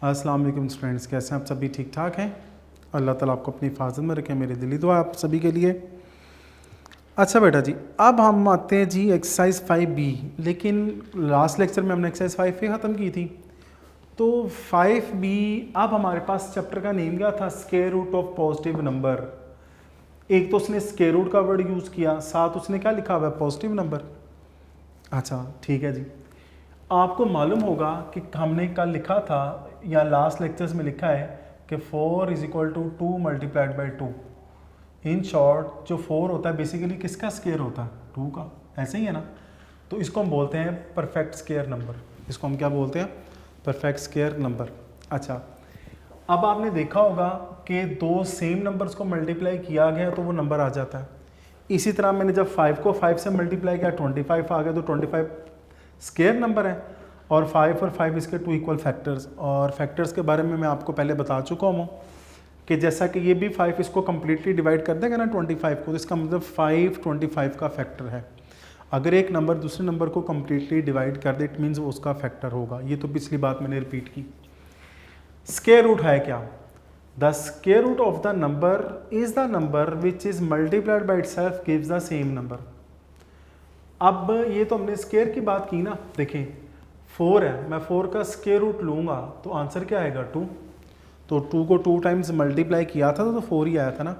अस्सलाम वालेकुम स्टूडेंट्स, कैसे हैं आप सभी? ठीक ठाक हैं? अल्लाह ताला आपको अपनी हिफाजत में रखें, मेरी दिली दुआ आप सभी के लिए। अच्छा बेटा जी, अब हम आते हैं जी एक्सरसाइज 5B। लेकिन लास्ट लेक्चर में हमने एक्सरसाइज 5A ख़त्म की थी, तो 5B अब हमारे पास चैप्टर का नेम क्या था? Square root of positive number. एक तो उसने स्क्वायर रूट का वर्ड यूज़ किया, साथ उसने क्या लिखा हुआ है? Positive number. अच्छा ठीक है जी, आपको मालूम होगा कि हमने कल लिखा था या लास्ट लेक्चर्स में लिखा है कि 4 = 2 × 2। इन शॉर्ट जो 4 होता है बेसिकली किसका स्क्वायर होता है? 2 का। ऐसे ही है ना? तो इसको हम बोलते हैं परफेक्ट स्क्वायर नंबर। इसको हम क्या बोलते हैं? Perfect square number. अच्छा, अब आपने देखा होगा कि दो सेम नंबर्स को मल्टीप्लाई किया गया तो वो नंबर आ जाता है। इसी तरह मैंने जब 5 को 5 से मल्टीप्लाई किया 25 आ गया, तो 25 स्क्वायर नंबर है। और 5 और 5 इसके 2 इक्वल फैक्टर्स। और फैक्टर्स के बारे में मैं आपको पहले बता चुका हूँ कि जैसा कि ये भी 5 इसको कम्प्लीटली डिवाइड कर देगा ना 25 को, तो इसका मतलब 5 25 का फैक्टर है। अगर एक नंबर दूसरे नंबर को कम्प्लीटली डिवाइड कर दे, इट मीन्स वो उसका फैक्टर होगा। ये तो पिछली बात मैंने रिपीट की। स्क्वायर रूट है क्या? The square root of the number is the number which is multiplied by itself gives the same number. अब ये तो हमने स्क्वायर की बात की ना। देखें 4 है, मैं 4 का स्क्वायर रूट लूँगा तो आंसर क्या आएगा? 2। तो 2 को 2 टाइम्स मल्टीप्लाई किया था तो 4 ही आया था ना।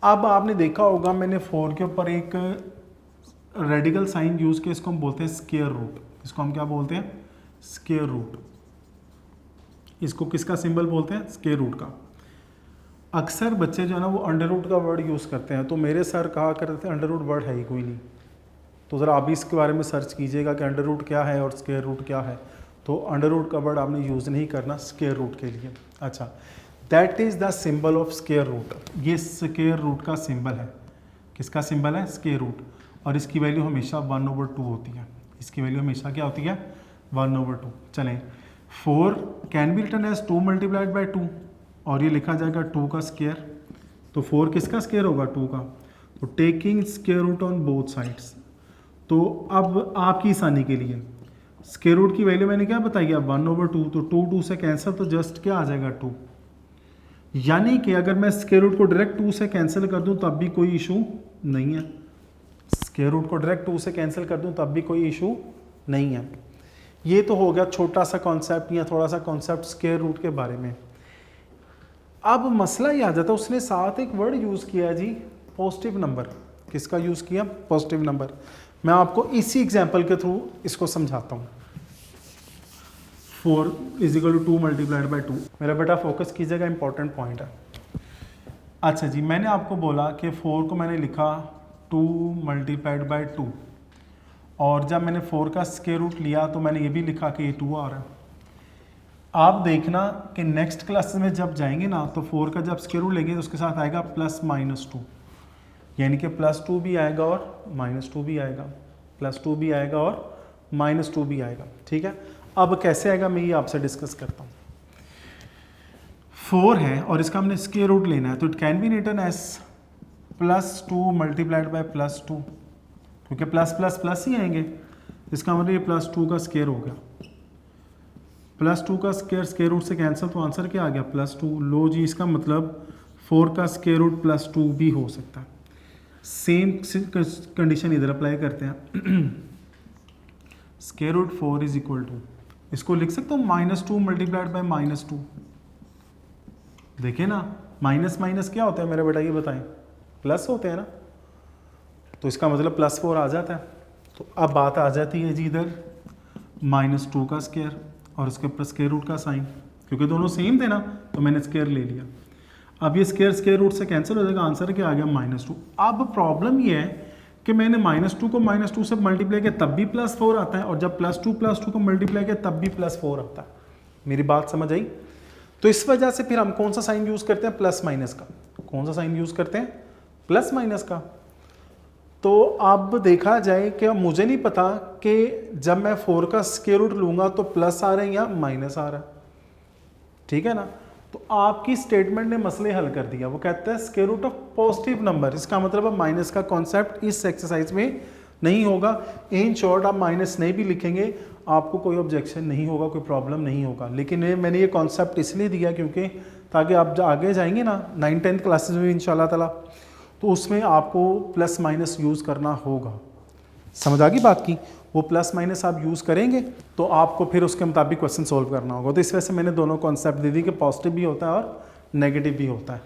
अब आपने देखा होगा मैंने 4 के ऊपर एक रेडिकल साइन यूज़ किया, इसको हम बोलते हैं स्क्वायर रूट। इसको हम क्या बोलते हैं? Square root. इसको किसका सिंबल बोलते हैं? स्क्वायर रूट का। अक्सर बच्चे जो है ना वो अंडर रूट का वर्ड यूज़ करते हैं, तो मेरे सर कहा करते थे अंडर रूट वर्ड है ही कोई नहीं। तो ज़रा आप भी इसके बारे में सर्च कीजिएगा कि अंडर रूट क्या है और स्क्वायर रूट क्या है। तो अंडर रूट का वर्ड आपने यूज़ नहीं करना स्क्वायर रूट के लिए। अच्छा, that is the symbol of square root. ये स्क्वायर रूट का सिंबल है। किसका सिंबल है? Square root. और इसकी वैल्यू हमेशा 1/2 होती है। इसकी वैल्यू हमेशा क्या होती है? 1/2। चलें, 4 कैन बी रिटन एज 2 × 2 और ये लिखा जाएगा 2 का स्क्वायर। तो 4 किसका स्क्वायर होगा? 2 का। तो taking square root on both sides. तो अब आपकी आसानी के लिए स्क्वायर रूट की वैल्यू मैंने क्या बताई है? 1/2। तो 2 से कैंसिल, तो जस्ट क्या आ जाएगा? 2। यानी कि अगर मैं स्क्वायर रूट को डायरेक्ट 2 से कैंसिल कर दूं तब भी कोई इशू नहीं है। स्क्वायर रूट को डायरेक्ट 2 से कैंसिल कर दूं तब भी कोई इशू नहीं है। ये तो हो गया छोटा सा कॉन्सेप्ट या थोड़ा सा कॉन्सेप्ट स्क्वायर रूट के बारे में। अब मसला ये आ जाता है, उसने साथ एक वर्ड यूज़ किया जी, पॉजिटिव नंबर। किसका यूज़ किया? Positive number. मैं आपको इसी एग्जाम्पल के थ्रू इसको समझाता हूँ। 4 = 2 × 2। मेरा बेटा फोकस कीजिएगा, इंपॉर्टेंट पॉइंट है। अच्छा जी, मैंने आपको बोला कि 4 को मैंने लिखा 2 × 2 और जब मैंने 4 का स्क्वायर रूट लिया तो मैंने ये भी लिखा कि ये 2 आ रहा है। आप देखना कि नेक्स्ट क्लास में जब जाएंगे ना तो 4 का जब स्क्वायर रूट लेंगे तो उसके साथ आएगा +-2, यानी कि +2 भी आएगा और -2 भी आएगा, +2 भी आएगा और -2 भी आएगा। ठीक है, अब कैसे आएगा मैं ये आपसे डिस्कस करता हूँ। 4 है और इसका हमने स्क्वायर रूट लेना है, तो it can be written as +2 × +2, क्योंकि प्लस प्लस प्लस ही आएंगे। इसका मतलब ये +2 का स्क्वायर हो गया। +2 का स्क्वायर रूट से कैंसिल, तो आंसर क्या आ गया? +2। लो जी, इसका मतलब 4 का स्क्वायर रूट +2 भी हो सकता है। सेम कंडीशन इधर अप्लाई करते हैं। स्क्वायर रूट 4 = इसको लिख सकता हूँ -2 × -2। देखिए ना, माइनस माइनस क्या होता है मेरे बेटा? ये बताएं, प्लस होते हैं ना। तो इसका मतलब +4 आ जाता है। तो अब बात आ जाती है जी इधर -2 का स्क्वायर और इसके ऊपर स्क्वायर रूट का साइन, क्योंकि दोनों सेम थे ना तो मैंने स्क्वायर ले लिया। अब ये स्क्वायर रूट से कैंसिल हो जाएगा, आंसर क्या आ गया? -2। अब प्रॉब्लम ये है कि मैंने -2 को -2 से मल्टीप्लाई किया तब भी +4 आता है, और जब +2 को मल्टीप्लाई किया तब भी +4 आता है। मेरी बात समझ आई? तो इस वजह से फिर हम कौन सा साइन यूज़ करते हैं? +- का। कौन सा साइन यूज़ करते हैं? +- का। तो अब देखा जाए कि मुझे नहीं पता कि जब मैं 4 का स्क्वायर रूट लूँगा तो प्लस आ रहा है या माइनस आ रहा है। ठीक है ना? तो आपकी स्टेटमेंट ने मसले हल कर दिया। वो कहता है square root of positive number. इसका मतलब अब माइनस का कॉन्सेप्ट इस एक्सरसाइज में नहीं होगा। इन शॉर्ट आप माइनस नहीं भी लिखेंगे, आपको कोई ऑब्जेक्शन नहीं होगा, कोई प्रॉब्लम नहीं होगा। लेकिन मैंने ये कॉन्सेप्ट इसलिए दिया क्योंकि ताकि आप आगे जाएंगे ना 9-10 क्लासेस में इंशाल्लाह ताला, तो उसमें आपको प्लस माइनस यूज़ करना होगा। समझ आ गई बात की? वो प्लस माइनस आप यूज़ करेंगे तो आपको फिर उसके मुताबिक क्वेश्चन सॉल्व करना होगा। तो इस वजह से मैंने दोनों कॉन्सेप्ट दे दी कि पॉजिटिव भी होता है और नेगेटिव भी होता है।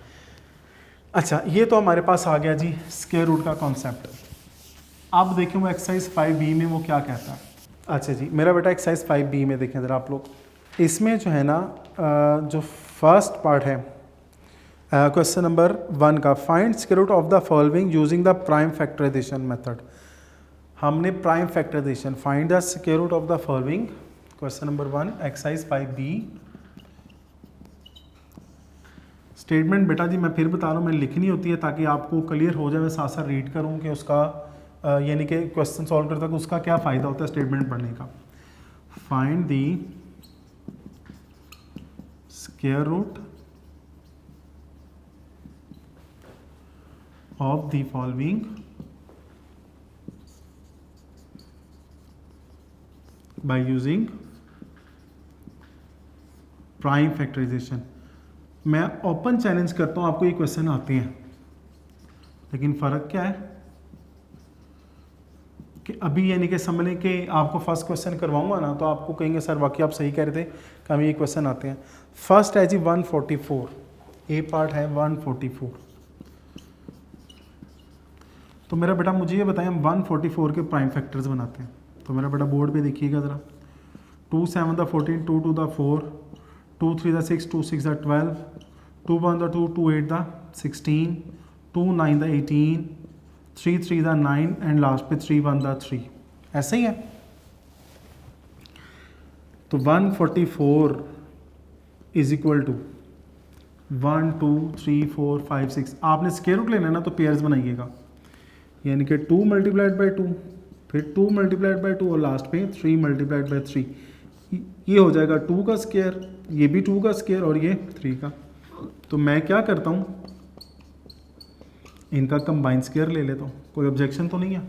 अच्छा, ये तो हमारे पास आ गया जी स्क्वायर रूट का कॉन्सेप्ट। अब देखें वो एक्सरसाइज 5B में वो क्या कहता है। अच्छा जी, मेरा बेटा एक्सरसाइज 5B में देखें ज़रा आप लोग, इसमें जो है ना जो फर्स्ट पार्ट है क्वेश्चन नंबर 1 का, find square root of the following using the prime factorization method. हमने prime factorization, find the square root of the following, question number 1 exercise 5B। Statement बेटा जी मैं फिर बता रहा हूँ, मैं लिखनी होती है ताकि आपको क्लियर हो जाए, मैं साथ साथ रीड करूँ कि उसका यानी कि क्वेश्चन सॉल्व करता है उसका क्या फ़ायदा होता है स्टेटमेंट पढ़ने का। Find the square root of the following by using prime factorisation. मैं ओपन चैलेंज करता हूँ, आपको ये क्वेश्चन आते हैं, लेकिन फ़र्क क्या है कि अभी यानी कि समझ लें कि आपको फर्स्ट क्वेश्चन करवाऊंगा ना तो आपको कहेंगे सर वाकई आप सही कह रहे थे कि हमें ये क्वेश्चन आते हैं। फर्स्ट है जी 144, ए पार्ट है 144। तो मेरा बेटा मुझे ये बताएं, हम 144 के प्राइम फैक्टर्स बनाते हैं। तो मेरा बेटा बोर्ड पे देखिएगा ज़रा, 2 7 the 14, 2 2 the 4, 2 3 the 6, 2 6 the 12, 2 1 the 2, 2 8 the 16, 2 9 the 18, 3 3 the 9 and last पे 3 1 द 3। ऐसा ही है। तो 144 इज इक्वल टू 1 2 3 4 5 6। आपने स्क्वायर रूट लेना है ना तो पेयर्स बनाइएगा, यानी कि 2 मल्टीप्लाइड बाई 2, फिर 2 मल्टीप्लाइड बाई 2 और लास्ट पे 3 मल्टीप्लाइड बाई 3। ये हो जाएगा 2 का स्क्वायर, ये भी 2 का स्क्वायर और ये 3 का। तो मैं क्या करता हूँ, इनका कंबाइन स्क्वायर ले लेता हूँ। कोई ऑब्जेक्शन तो नहीं है?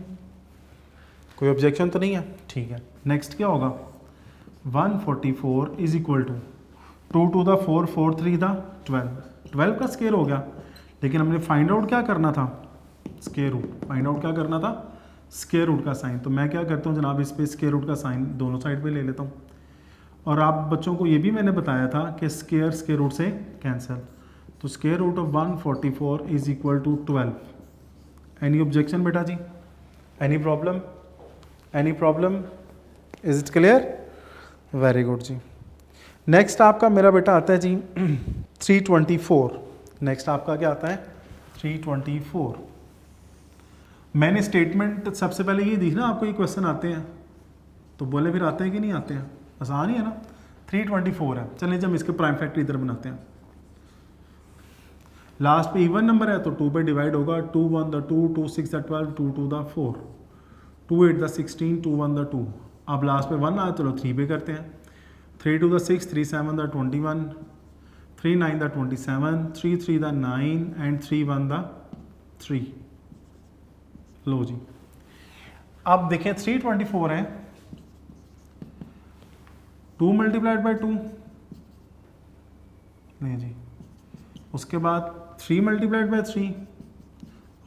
कोई ऑब्जेक्शन तो नहीं है? ठीक है। नेक्स्ट क्या होगा, 144 is equal to 2 2 the 4, 4 3 the 12, 12 का स्क्वायर हो गया। लेकिन हमने फाइंड आउट क्या करना था, स्क्वायर रूट। फाइंड आउट क्या करना था, स्क्वायर रूट का साइन। तो मैं क्या करता हूँ जनाब, इस पे स्क्वायर रूट का साइन दोनों साइड पे ले लेता हूँ। और आप बच्चों को ये भी मैंने बताया था कि स्क्वायर स्क्वायर रूट से कैंसिल। तो square root of 144 is equal to 12। Any objection बेटा जी? Any problem? Any problem? Is it clear? Very good जी। नेक्स्ट आपका मेरा बेटा आता है जी 324। नेक्स्ट आपका क्या आता है, 324। मैंने स्टेटमेंट सबसे पहले ये दी ना आपको, ये क्वेश्चन आते हैं तो बोले फिर आते हैं कि नहीं आते हैं? आसान ही है ना। 324 है। चलिए जब इसके प्राइम फैक्टर इधर बनाते हैं, लास्ट पे इवन नंबर है तो 2 पे डिवाइड होगा। 2 1 the 2, 2 6 the 12, 2 2 the 4, 2 8 the 16, 2 1 the 2। अब लास्ट पे 1 आया, चलो 3 पे करते हैं। 3 2 the 6, 3 7 the 21, 3 9 the 27, 3 3 the 9 and 3 1 the 3। लो जी, अब देखें 324 है, 2 मल्टीप्लाइड बाई 2 नहीं जी, उसके बाद 3 मल्टीप्लाइड बाई 3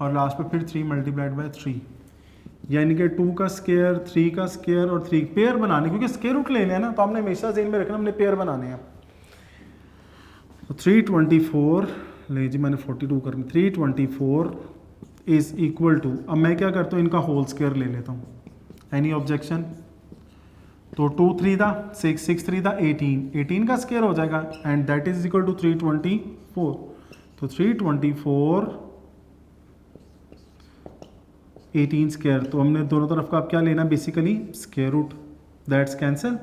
और लास्ट पे फिर 3 मल्टीप्लाइड बाई 3, यानी कि 2 का स्क्वायर, 3 का स्क्वायर और 3 पेयर बनाने, क्योंकि स्क्वायर रूट लेने हैं ना तो हमने हमेशा ज़हन में रखना हमने पेयर बनाने हैं। तो 324 ले जी, मैंने 42 करना। 324 इज इक्वल टू, अब मैं क्या करता हूँ इनका होल स्क्वायर ले लेता हूँ। Any objection? तो 2 3 दा 6, 6 3 दा 18, 18 का स्क्वायर हो जाएगा and that is equal to 324। तो 324 18 स्क्वायर, तो हमने दोनों तरफ का अब क्या लेना, basically square root, that's cancel.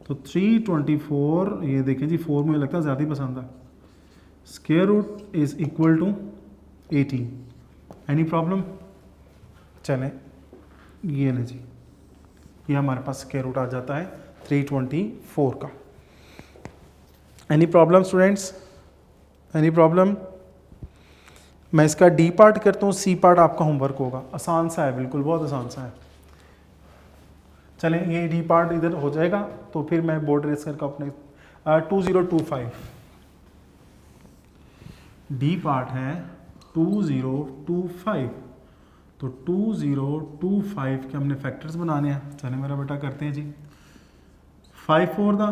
तो 324, ये देखें जी 4 मुझे लगता है ज़्यादा ही पसंद है। Square root is equal to 18। Any problem? चलें ये ले जी, ये हमारे पास स्क्वायर रूट आ जाता है 324 का। Any problem students? Any problem? मैं इसका डी पार्ट करता हूँ, सी पार्ट आपका होमवर्क होगा। आसान सा है, बिल्कुल बहुत आसान सा है। चलें ये डी पार्ट इधर हो जाएगा, तो फिर मैं बोर्ड रेस करके अपने 2025 डी पार्ट है 2025, तो 2025 के हमने फैक्टर्स बनाने हैं। चलें मेरा बेटा करते हैं जी। 5 4 दा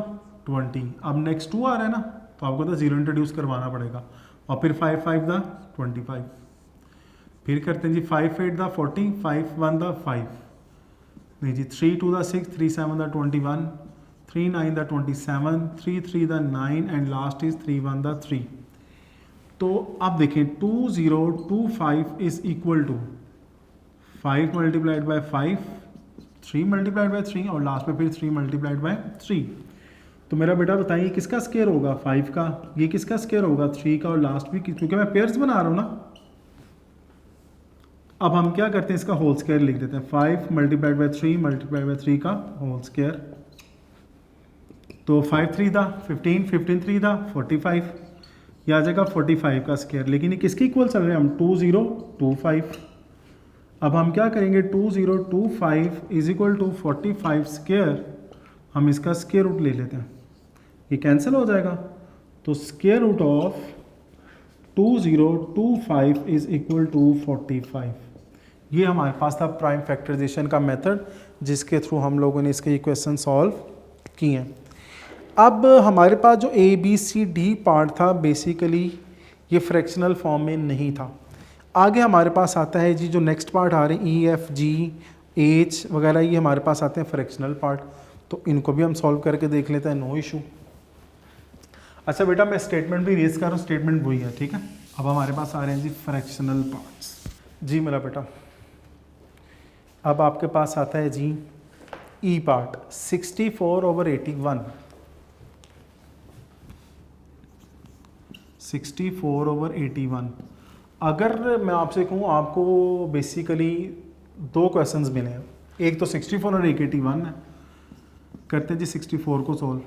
20, अब नेक्स्ट 2 आ रहा है ना, तो आपको तो 0 इंट्रोड्यूस करवाना पड़ेगा, और फिर 5 5 दा 25, फिर करते हैं जी 5 8 दा 40, 5 1 दा 5, नहीं जी 3 2 दा 6, 3 7 दा 21, 3 9 दा 27, 3 3 दा 9 एंड लास्ट इज 3 1 दा 3। तो अब देखें 2025 is equal to 5 multiplied by 5, 3 multiplied by 3 और लास्ट में फिर 3 मल्टीप्लाइड बाय 3। तो मेरा बेटा बताइए किसका स्क्वायर होगा 5 का, ये किसका स्क्वायर होगा 3 का, और लास्ट भी क्योंकि मैं पेयर्स बना रहा हूँ ना। अब हम क्या करते हैं, इसका होल स्क्वायर लिख देते हैं, 5 मल्टीप्लाइड बाय 3 मल्टीप्लाइड बाय 3 का होल स्क्वायर। तो 5 3 दा 15, 15 3 दा 45, यह आ जाएगा 45 का स्क्वायर। लेकिन ये किसके इक्वल चल रहे हैं हम, 2025। अब हम क्या करेंगे, 2025 इज इक्वल टू 45 स्क्वायर, हम इसका स्क्वायर रूट ले लेते हैं, ये कैंसिल हो जाएगा। तो square root of 2025 is equal to 45। ये हमारे पास था प्राइम फैक्टराइजेशन का मेथड, जिसके थ्रू हम लोगों ने इसके इक्वेशन सॉल्व किए हैं। अब हमारे पास जो A B C D part था, बेसिकली ये फ्रैक्शनल फॉर्म में नहीं था। आगे हमारे पास आता है जी जो नेक्स्ट पार्ट आ रहे हैं ई एफ जी एच वगैरह, ये हमारे पास आते हैं फ्रैक्शनल पार्ट, तो इनको भी हम सॉल्व करके देख लेते हैं, नो इशू। अच्छा बेटा मैं स्टेटमेंट भी रेज कर रहा हूँ, स्टेटमेंट वही है, ठीक है। अब हमारे पास आ रहे हैं जी फ्रैक्शनल पार्ट्स। जी मेरा बेटा अब आपके पास आता है जी ई पार्ट 64/81, 64/81। अगर मैं आपसे कहूँ, आपको बेसिकली दो क्वेश्चंस मिले हैं, एक तो 64 और एक 81 है। करते हैं जी 64 को सॉल्व।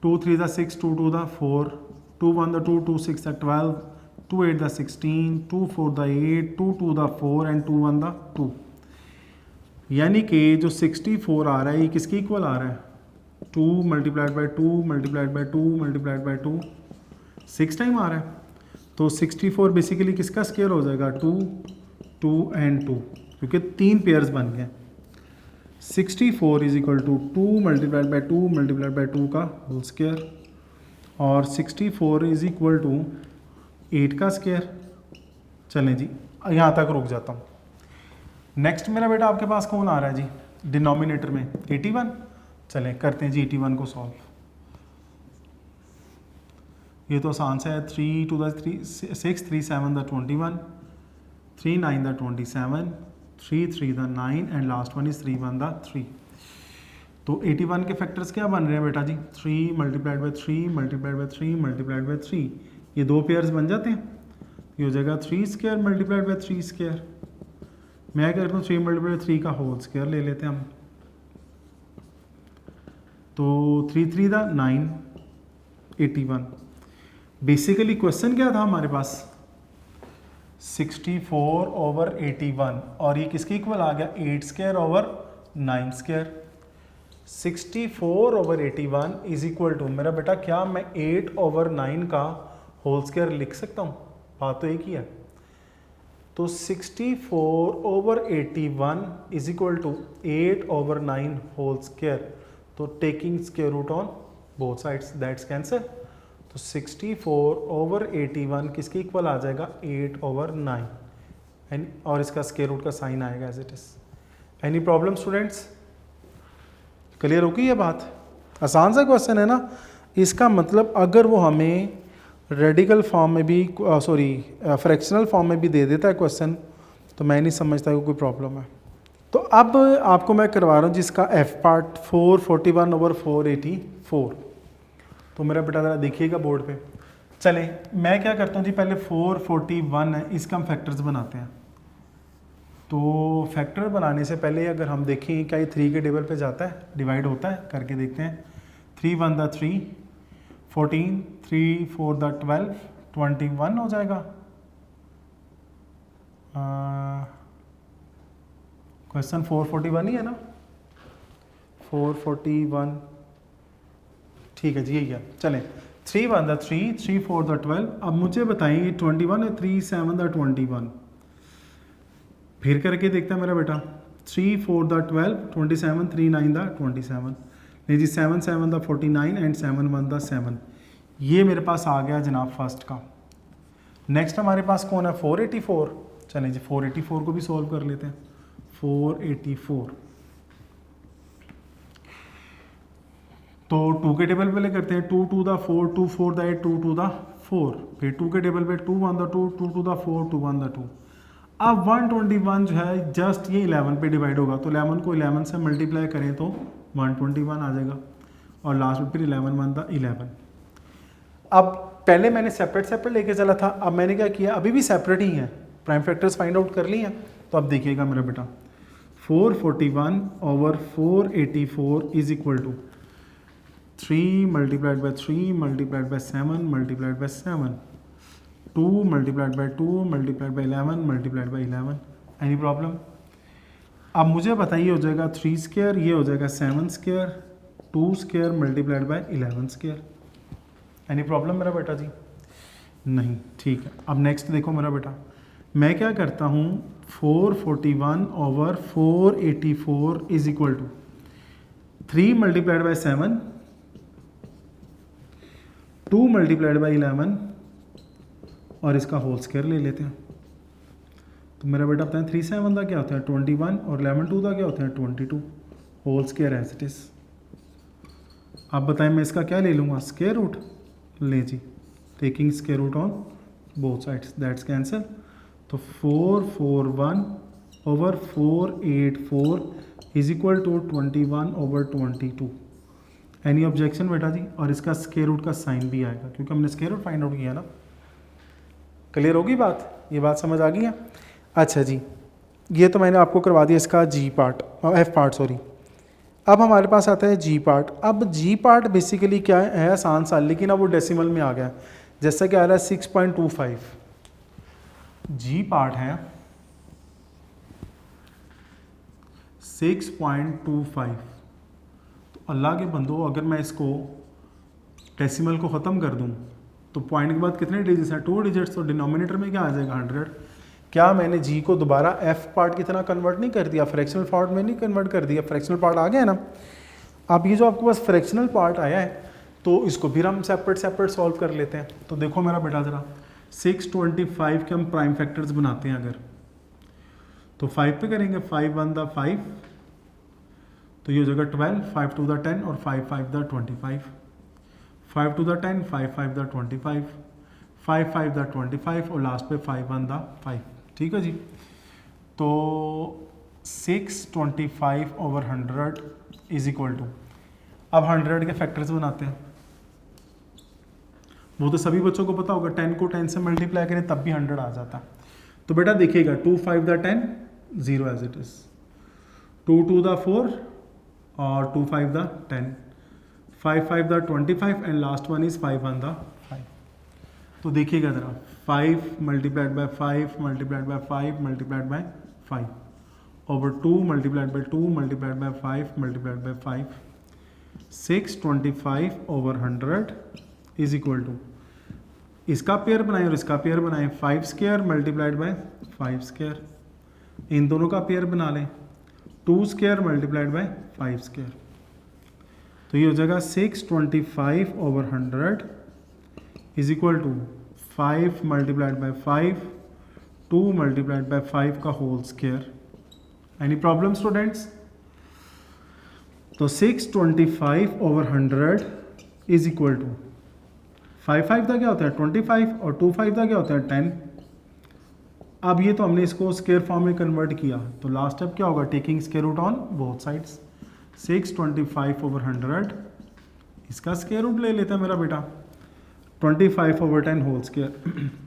2 3 दा 6, 2 2 दा 4, 2 1 दा 2, 2 6 दा 12, 2 8 दा 16, 2 4 दा 8, 2 2 दा 4 एंड 2 1 दा 2। यानी कि जो 64 आ रहा है ये किसके इक्वल आ रहा है, 2 multiplied by 2 multiplied by 2 multiplied by 2, 6 time आ रहा है। तो 64 बेसिकली किसका स्क्वायर हो जाएगा, 2 2 एंड 2, क्योंकि 3 पेयर्स बन गए। 64 is equal to 2 multiplied by 2 multiplied by 2 का होल स्क्वायर, और 64 इज इक्वल टू 8 का स्क्वायर। चलें जी यहाँ तक रुक जाता हूँ। नेक्स्ट मेरा बेटा आपके पास कौन आ रहा है जी डिनोमिनेटर में, 81। चलें करते हैं जी 81 को सॉल्व। ये तो आसान सा है, 3 2 दा 3 6, 3 7 दा 21, 3 9 दा 27, 3 3 दा 9 एंड लास्ट वन इज 3 1 दा 3। तो 81 के फैक्टर्स क्या बन रहे हैं बेटा जी, 3 multiplied by 3 multiplied by 3 multiplied by 3, ये दो पेयर्स बन जाते हैं। ये हो जाएगा 3 स्क्वायर मल्टीप्लाइड बाई 3 स्क्वायर। मैं क्या करता हूँ 3 मल्टीप्लाइड बाई 3 का होल स्क्वायर ले लेते हैं हम। तो 3 3 दा 9, 81। बेसिकली क्वेश्चन क्या था हमारे पास, 64/81, और ये किसके इक्वल आ गया, 8 square over 9 square. 64/81 is equal to मेरा बेटा क्या मैं 8/9 का होल स्क्वायर लिख सकता हूँ, बात तो एक ही है। तो 64/81 is equal to 8/9 whole square, तो taking square root on both sides that's cancel. तो 64/81 किसके इक्वल आ जाएगा, 8/9, एंड और इसका स्क्वायर रूट का साइन आएगा as it is. Any problem students, clear होगी ये बात, आसान सा क्वेश्चन है ना। इसका मतलब अगर वो हमें रेडिकल फॉर्म में भी फ्रैक्शनल फॉर्म में भी दे देता है क्वेश्चन, तो मैं नहीं समझता कि कोई प्रॉब्लम है। तो अब आपको मैं करवा रहा हूँ जिसका एफ पार्ट 441/484। तो मेरा बेटा ज़रा देखिएगा बोर्ड पे। चलें मैं क्या करता हूँ जी, पहले 441 है इसका हम फैक्टर्स बनाते हैं। तो फैक्टर बनाने से पहले अगर हम देखें क्या ये 3 के टेबल पे जाता है, डिवाइड होता है, करके देखते हैं। 3 1 दा 3, 14, 3 4 दा 12, 21 हो जाएगा। क्वेश्चन 441 ही है ना, 441, ठीक है जी, यही है। चलें, 3 1 द 3, 3 4 द 12। अब मुझे बताइए 21 है, 3 7 द 21। फिर करके देखता है मेरा बेटा, 3 4 द 12, 27, 3 9 द 27। नहीं जी, 7 7 द 49 एंड 7 1 द 7। ये मेरे पास आ गया जनाब फर्स्ट का। नेक्स्ट हमारे पास कौन है, 484। चलें जी, 484 को भी सॉल्व कर लेते हैं। 484 तो 2 के टेबल पे ले करते हैं, 2 2 द 4, 2 4 द 8, 2 2 द 4। फिर 2 के टेबल पे 2 1 द 2, 2 2 द 4, 2 1 द 2। अब 121 जो है जस्ट ये 11 पे डिवाइड होगा, तो 11 को 11 से मल्टीप्लाई करें तो 121 आ जाएगा, और लास्ट में फिर 11 1 द 11। अब पहले मैंने सेपरेट लेके चला था, अब मैंने क्या किया, अभी भी सेपरेट ही है, प्राइम फैक्टर्स फाइंड आउट कर लिए हैं। तो अब देखिएगा मेरा बेटा, 441 over 484 is equal to 3 multiplied by 3 multiplied by 7 multiplied by 7, 2 multiplied by 2 multiplied by 11 multiplied by 11। Any problem? अब मुझे बताइए, हो जाएगा 3 स्क्वायर, ये हो जाएगा 7 square, 2 square multiplied by 11 square. Any problem मेरा बेटा जी? नहीं, ठीक है। अब नेक्स्ट देखो मेरा बेटा, मैं क्या करता हूँ, 441 over 484 is equal to 3 multiplied by 7, 2 multiplied by 11 और इसका होल स्क्वायर ले लेते हैं। तो मेरा बेटा बताएं 3 7 का क्या होता है 21 और 11 2 का क्या होता है 22, whole square as it is. अब बताएं मैं इसका क्या ले लूँगा, स्क्वायर रूट। ले जी, taking square root on both sides, that's cancel. तो 441 over 484 is equal to 21 over 22। Any objection बेटा जी? और इसका स्क्वायर रूट का साइन भी आएगा क्योंकि हमने स्क्वायर रूट फाइंड आउट किया ना। क्लियर होगी बात? ये बात समझ आ गई है? अच्छा जी, ये तो मैंने आपको करवा दिया इसका जी पार्ट, एफ पार्ट सॉरी। अब हमारे पास आता है जी पार्ट। अब जी पार्ट बेसिकली क्या है आसान सा, लेकिन अब वो डेसिमल में आ गया, जैसा कि आ रहा है 6.25। जी पार्ट है 6.25। तो अल्लाह के बंदो, अगर मैं इसको डेसिमल को ख़त्म कर दूं तो पॉइंट के बाद कितने डिजिट्स हैं, 2 डिजिट्स। तो डिनोमिनेटर में क्या आ जाएगा 100। क्या मैंने जी को दोबारा एफ पार्ट की तरह कन्वर्ट नहीं कर दिया, फ्रैक्शनल पार्ट में नहीं कन्वर्ट कर दिया, फ्रैक्शनल पार्ट आ गया है ना। अब ये जो आपके पास फ्रैक्शनल पार्ट आया है तो इसको फिर हम सेपरेट सॉल्व कर लेते हैं। तो देखो मेरा बेटा ज़रा, 625 के हम प्राइम फैक्टर्स बनाते हैं अगर, तो 5 पे करेंगे, 5 1 द 5, तो ये हो जाएगा 12, 5 2 द 10 और 5 5 द 25, 5 2 द 10, 5 5 द 25, 5 5 द 25 और लास्ट पे 5 1 द 5। ठीक है जी। तो 625 ओवर 100 इज इक्वल टू, अब 100 के फैक्टर्स बनाते हैं। वो तो सभी बच्चों को पता होगा, 10 को 10 से मल्टीप्लाई करें तब भी 100 आ जाता है। तो बेटा देखिएगा, 2 5 the 10 0 as it is, 2 2 the 4 और 2 5 the 10, 5 5 the 25 and last one is 5 1 the 5। तो देखिएगा ज़रा, 5 multiplied by 5 multiplied by 5 multiplied by 5 over 2 multiplied by 2 multiplied by 5 multiplied by 5, 625 over 100 is equal to, इसका पेयर बनाएं और इसका पेयर बनाएं, 5 square multiplied by 5 square, इन दोनों का पेयर बना लें, 2 स्क्वायर मल्टीप्लाइड बाय 5 स्क्वायर। तो ये हो जाएगा 625 over 100 is equal to 5 multiplied by 5, 2 multiplied by 5 का whole square. Any problem students? तो 625 ओवर 100 इज इक्वल टू 5 5 का क्या होता है 25 और 2 5 का क्या होता है 10। अब ये तो हमने इसको स्क्वायर फॉर्म में कन्वर्ट किया, तो लास्ट स्टेप क्या होगा, taking square root on both sides. 625 over 100, इसका स्क्वायर रूट ले लेता है मेरा बेटा, 25 over 10 whole square,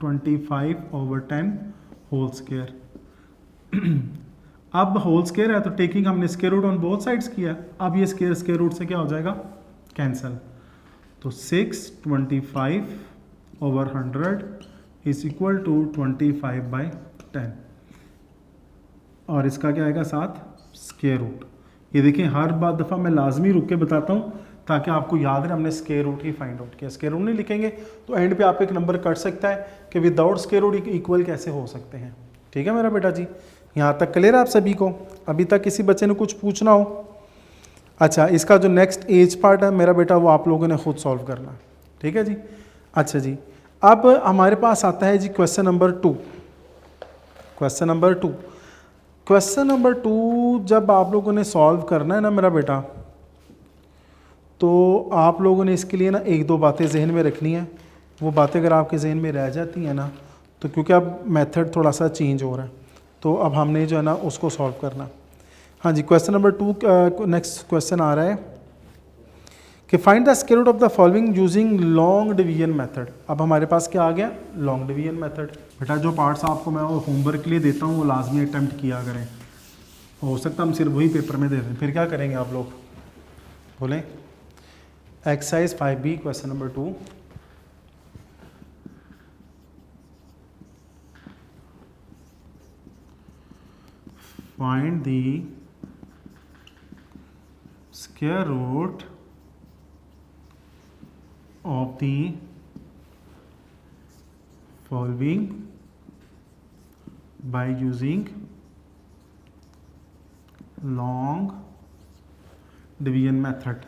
25 over 10 whole square. अब होल स्क्वायर है तो टेकिंग हमने square root on both sides किया, अब ये स्क्वायर रूट से क्या हो जाएगा कैंसिल। तो 625 over 100 is equal to 25 by 10 और इसका क्या आएगा साथ स्क्वायर रूट। ये देखिए हर बार दफ़ा मैं लाजमी रुक के बताता हूँ ताकि आपको याद रहे हमने स्क्वायर रूट ही फाइंड आउट किया। स्क्वायर रूट नहीं लिखेंगे तो एंड पे आपको एक नंबर कट सकता है कि विदाउट स्क्वायर रूट इक्वल कैसे हो सकते हैं। ठीक है मेरा बेटा जी, यहाँ तक क्लियर है आप सभी को? अभी तक किसी बच्चे ने कुछ पूछना हो? अच्छा, इसका जो नेक्स्ट एज पार्ट है मेरा बेटा वो आप लोगों ने खुद सॉल्व करना है। ठीक है जी। अच्छा जी, अब हमारे पास आता है जी question number 2। Question number 2, question number 2 जब आप लोगों ने सॉल्व करना है ना मेरा बेटा, तो आप लोगों ने इसके लिए ना एक दो बातें जहन में रखनी है। वो बातें अगर आपके जहन में रह जाती हैं ना, तो क्योंकि अब मेथड थोड़ा सा चेंज हो रहा है, तो अब हमने जो है ना उसको सॉल्व करना। हाँ जी, क्वेश्चन नंबर 2 नेक्स्ट क्वेश्चन आ रहा है कि find the square root of the following using long division method. अब हमारे पास क्या आ गया? Long division method. बेटा जो पार्ट्स आपको मैं होमवर्क के लिए देता हूँ वो लाजमी अटैम्प्ट किया करें। हो सकता है हम सिर्फ वही पेपर में दे दें, फिर क्या करेंगे आप लोग? बोलें। Exercise 5B question number 2। Find the square root of the following by using long division method।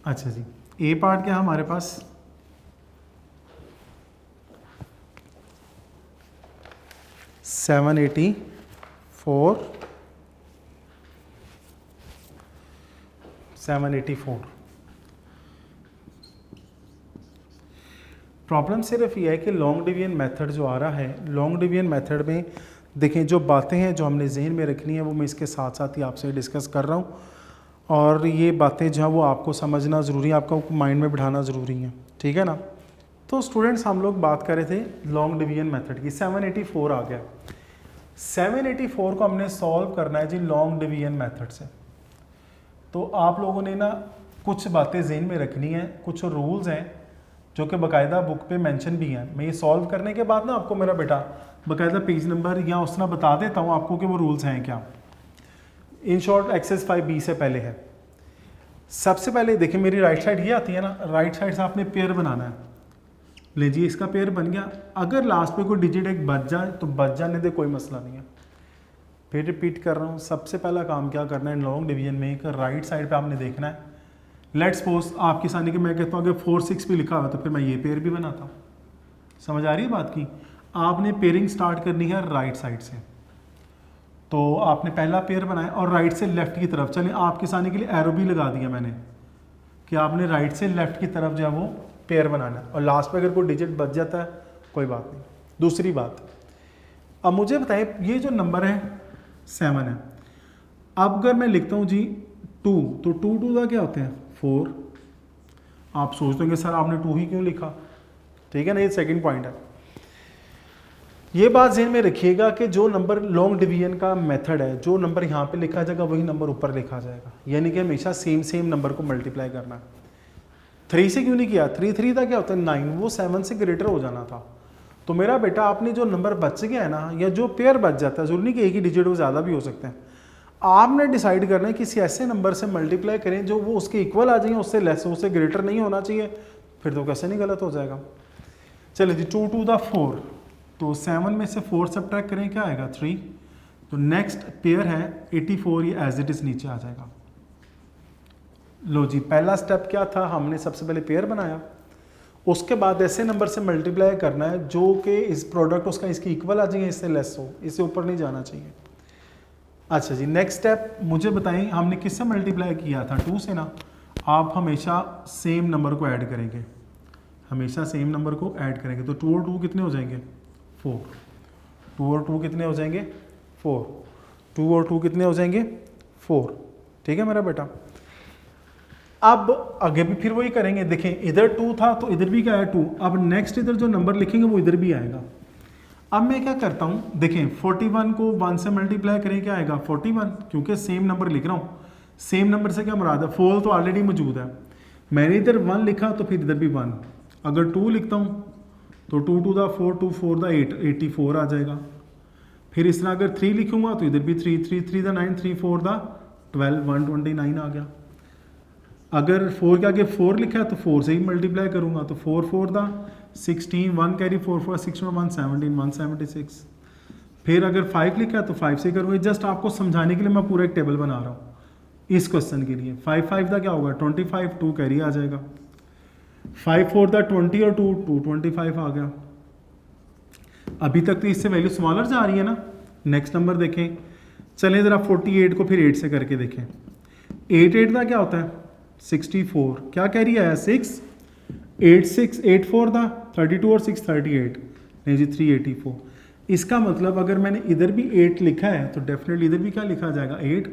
अच्छा जी, ए पार्ट क्या है हमारे पास? $784 प्रॉब्लम सिर्फ ये है कि लॉन्ग डिवीजन मेथड जो आ रहा है, लॉन्ग डिवीजन मेथड में देखें जो बातें हैं जो हमने जहन में रखनी है वो मैं इसके साथ साथ ही आपसे डिस्कस कर रहा हूँ, और ये बातें जो हैं वो आपको समझना ज़रूरी है, आपको माइंड में बिठाना ज़रूरी है। ठीक है ना? तो स्टूडेंट्स हम लोग बात कर रहे थे लॉन्ग डिवीजन मेथड की। 784 आ गया। 784 को हमने सॉल्व करना है जी लॉन्ग डिवीजन मेथड से। तो आप लोगों ने ना कुछ बातें जहन में रखनी है, कुछ रूल्स हैं जो कि बाकायदा बुक पे मेंशन भी हैं। मैं ये सॉल्व करने के बाद ना आपको मेरा बेटा बाकायदा पेज नंबर या उस तरह बता देता हूँ आपको कि वो रूल्स हैं क्या। इन शॉर्ट एक्सरसाइज 5B से पहले है। सबसे पहले देखिए मेरी राइट साइड ये आती है ना, राइट साइड से आपने पेयर बनाना है। ले जी, इसका पेयर बन गया। अगर लास्ट पे कोई डिजिट एक बच जाए तो बच जाने दे, कोई मसला नहीं है। फिर रिपीट कर रहा हूँ, सबसे पहला काम क्या करना है लॉन्ग डिवीजन में, एक राइट साइड पे आपने देखना है। लेट्स सपोज आपकी सानी के मैं कहता हूँ अगर 4 6 पे लिखा हुआ तो फिर मैं ये पेयर भी बनाता हूँ। समझ आ रही है बात की? आपने पेयरिंग स्टार्ट करनी है राइट साइड से। तो आपने पहला पेयर बनाया और राइट से लेफ्ट की तरफ चले। आपके सानी के लिए एरो भी लगा दिया मैंने कि आपने राइट से लेफ्ट की तरफ जो है वो पेयर बनाना है, और लास्ट पे अगर कोई डिजिट बच जाता है कोई बात नहीं। दूसरी बात, अब मुझे बताएं ये जो नंबर है 7 है, अब अगर मैं लिखता हूँ जी 2, तो 2 2 का क्या होते हैं 4। आप सोच देंगे सर आपने 2 ही क्यों लिखा? ठीक है ना, ये सेकंड पॉइंट है। ये बात ध्यान में रखिएगा कि जो नंबर लॉन्ग डिवीजन का मेथड है, जो नंबर यहाँ पे लिखा जाएगा वही नंबर ऊपर लिखा जाएगा, यानी कि हमेशा सेम नंबर को मल्टीप्लाई करना है। 3 से क्यों नहीं किया? 3 था क्या होता है 9, वो 7 से ग्रेटर हो जाना था। तो मेरा बेटा आपने जो नंबर बच गया है ना, या जो पेयर बच जाता है, जरूरी नहीं कि एक ही डिजिट हो, ज़्यादा भी हो सकते हैं, आपने डिसाइड करना है किसी ऐसे नंबर से मल्टीप्लाई करें जो वो उसके इक्वल आ जाए, उससे लेस, उससे ग्रेटर नहीं होना चाहिए। फिर तो कैसे नहीं गलत हो जाएगा। चलिए जी 2 2 द 4, तो 7 में से 4 सब्ट्रैक्ट करें क्या आएगा 3। तो नेक्स्ट पेयर है 84, ये एज इट इज नीचे आ जाएगा। लो जी, पहला स्टेप क्या था? हमने सबसे पहले पेयर बनाया, उसके बाद ऐसे नंबर से मल्टीप्लाई करना है जो कि इस प्रोडक्ट उसका इसकी इक्वल आ जाएंगे, इससे लेस हो, इससे ऊपर नहीं जाना चाहिए। अच्छा जी, नेक्स्ट स्टेप मुझे बताएं हमने किससे मल्टीप्लाई किया था? 2 से ना। आप हमेशा सेम नंबर को ऐड करेंगे, हमेशा सेम नंबर को ऐड करेंगे। तो 2 और 2 कितने हो जाएंगे 4। 2 और 2 कितने हो जाएंगे 4। 2 और 2 कितने हो जाएंगे 4। ठीक है मेरा बेटा। अब आगे भी फिर वही करेंगे। देखें इधर 2 था तो इधर भी क्या है 2। अब नेक्स्ट इधर जो नंबर लिखेंगे वो इधर भी आएगा। अब मैं क्या करता हूँ, देखें 41 को 1 से मल्टीप्लाई करें क्या आएगा 41, क्योंकि सेम नंबर लिख रहा हूँ। सेम नंबर से क्या मुराद है? 4 तो ऑलरेडी मौजूद है, मैंने इधर 1 लिखा तो फिर इधर भी 1। अगर 2 लिखता हूँ तो 2 टू द 4, 2 4 द 8, 84 आ जाएगा। फिर इस तरह अगर 3 लिखूंगा तो इधर भी 3, 3 3 द 9, 3 4 द 12, 129 आ गया। अगर 4 के आगे 4 लिखा है तो 4 से ही मल्टीप्लाई करूंगा, तो 4 4 द 16, 1 कैरी 4 4 6 1 17, 176। फिर अगर 5 लिखा है तो 5 से करूँगा। जस्ट आपको समझाने के लिए मैं पूरा एक टेबल बना रहा हूँ इस क्वेश्चन के लिए। 5 5 का क्या होगा 25, 2 कैरी आ जाएगा। 5 4 द 20 और 2 2 25 आ गया। अभी तक तो इससे वैल्यू स्मॉलर जा रही है ना। नेक्स्ट नंबर देखें, चलें ज़रा 48 को फिर 8 से करके देखें। 8 8 का क्या होता है 64, क्या कैरी आया 6, 8 6 8 4 था 32 और 6 38, नहीं जी 384। इसका मतलब अगर मैंने इधर भी 8 लिखा है तो डेफिनेटली इधर भी क्या लिखा जाएगा 8,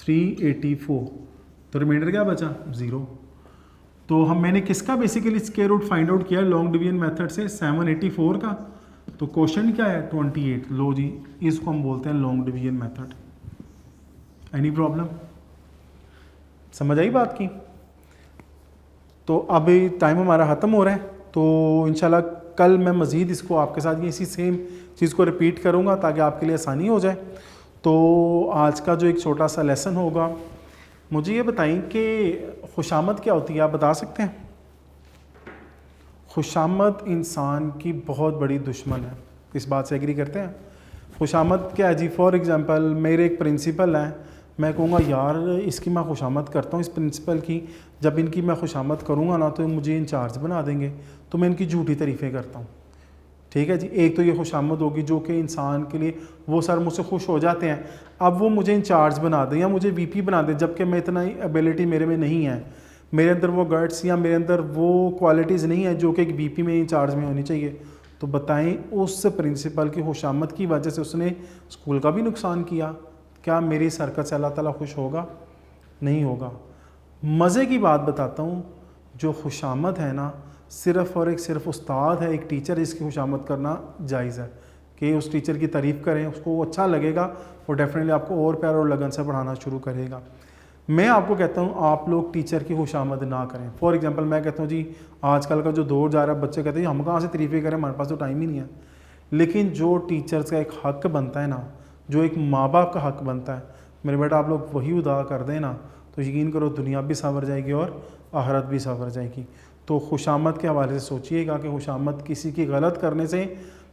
384। तो रिमाइंडर क्या बचा 0। तो मैंने किसका basically square root find out किया लॉन्ग डिवीजन मेथड से 784 का। तो क्वेश्चन क्या है 28। लो जी, इसको हम बोलते हैं long division method. Any problem, समझ आई बात की। तो अभी टाइम हमारा ख़त्म हो रहा है, तो इंशाल्लाह कल मैं मज़ीद इसको आपके साथ इसी सेम चीज़ को रिपीट करूँगा ताकि आपके लिए आसानी हो जाए। तो आज का जो एक छोटा सा लेसन होगा, मुझे ये बताएं कि खुशामद क्या होती है, आप बता सकते हैं? खुशामद इंसान की बहुत बड़ी दुश्मन है, इस बात से एग्री करते हैं? खुशामद क्या है जी? फॉर एग्ज़ाम्पल मेरे एक प्रिंसिपल हैं, मैं कहूँगा यार इसकी मैं खुशामद करता हूँ इस प्रिंसिपल की, जब इनकी मैं खुशामद करूँगा ना तो मुझे इंचार्ज बना देंगे, तो मैं इनकी झूठी तारीफ़ें करता हूँ। ठीक है जी, एक तो ये खुशामद होगी जो कि इंसान के लिए वो सर मुझसे खुश हो जाते हैं, अब वो मुझे इंचार्ज बना दें या मुझे वीपी बना दें, जबकि मैं इतना एबिलिटी मेरे में नहीं है, मेरे अंदर वो गट्स या मेरे अंदर वो क्वालिटीज़ नहीं है जो कि एक वीपी में इंचार्ज में होनी चाहिए। तो बताएं उस प्रिंसिपल की खुशामद की वजह से उसने स्कूल का भी नुकसान किया, क्या मेरी इस हरकत से अल्लाह ताला खुश होगा? नहीं होगा। मज़े की बात बताता हूँ, जो खुशामद है ना सिर्फ़ और एक सिर्फ उस्ताद है, एक टीचर, इसकी खुशामद करना जायज़ है कि उस टीचर की तारीफ़ करें, उसको अच्छा लगेगा, वो डेफिनेटली आपको और प्यार और लगन से पढ़ाना शुरू करेगा। मैं आपको कहता हूँ आप लोग टीचर की खुशामद ना करें। फॉर एग्जांपल मैं कहता हूँ जी आजकल का जो दौर जा रहा है, बच्चे कहते हैं हम कहाँ से तारीफ़ें करें, हमारे पास तो टाइम ही नहीं है। लेकिन जो टीचर्स का एक हक़ बनता है ना, जो एक माँ बाप का हक़ बनता है, मेरे बेटा आप लोग वही अदा कर दें ना, तो यकीन करो दुनिया भी संवर जाएगी और आखिरत भी संवर जाएगी। तो खुशामद के हवाले से सोचिएगा कि खुशामद किसी की गलत करने से,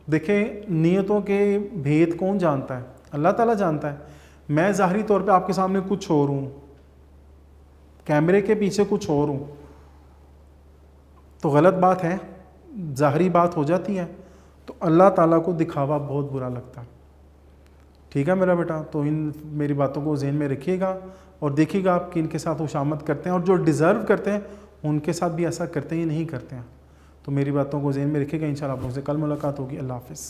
देखें नीयतों के भेद कौन जानता है? अल्लाह ताला जानता है। मैं ज़ाहरी तौर पे आपके सामने कुछ और हूँ, कैमरे के पीछे कुछ और हूँ, तो गलत बात है, ज़ाहरी बात हो जाती है, तो अल्लाह ताला को दिखावा बहुत बुरा लगता है। ठीक है मेरा बेटा, तो इन मेरी बातों को ज़हन में रखिएगा और देखिएगा आप कि इनके साथ खुशामद करते हैं और जो डिज़र्व करते हैं उनके साथ भी ऐसा करते हैं या नहीं करते हैं। तो मेरी बातों को ज़हन में रखिएगा। इंशाल्लाह आप लोगों से कल मुलाकात होगी। अल्लाह हाफ़िज़।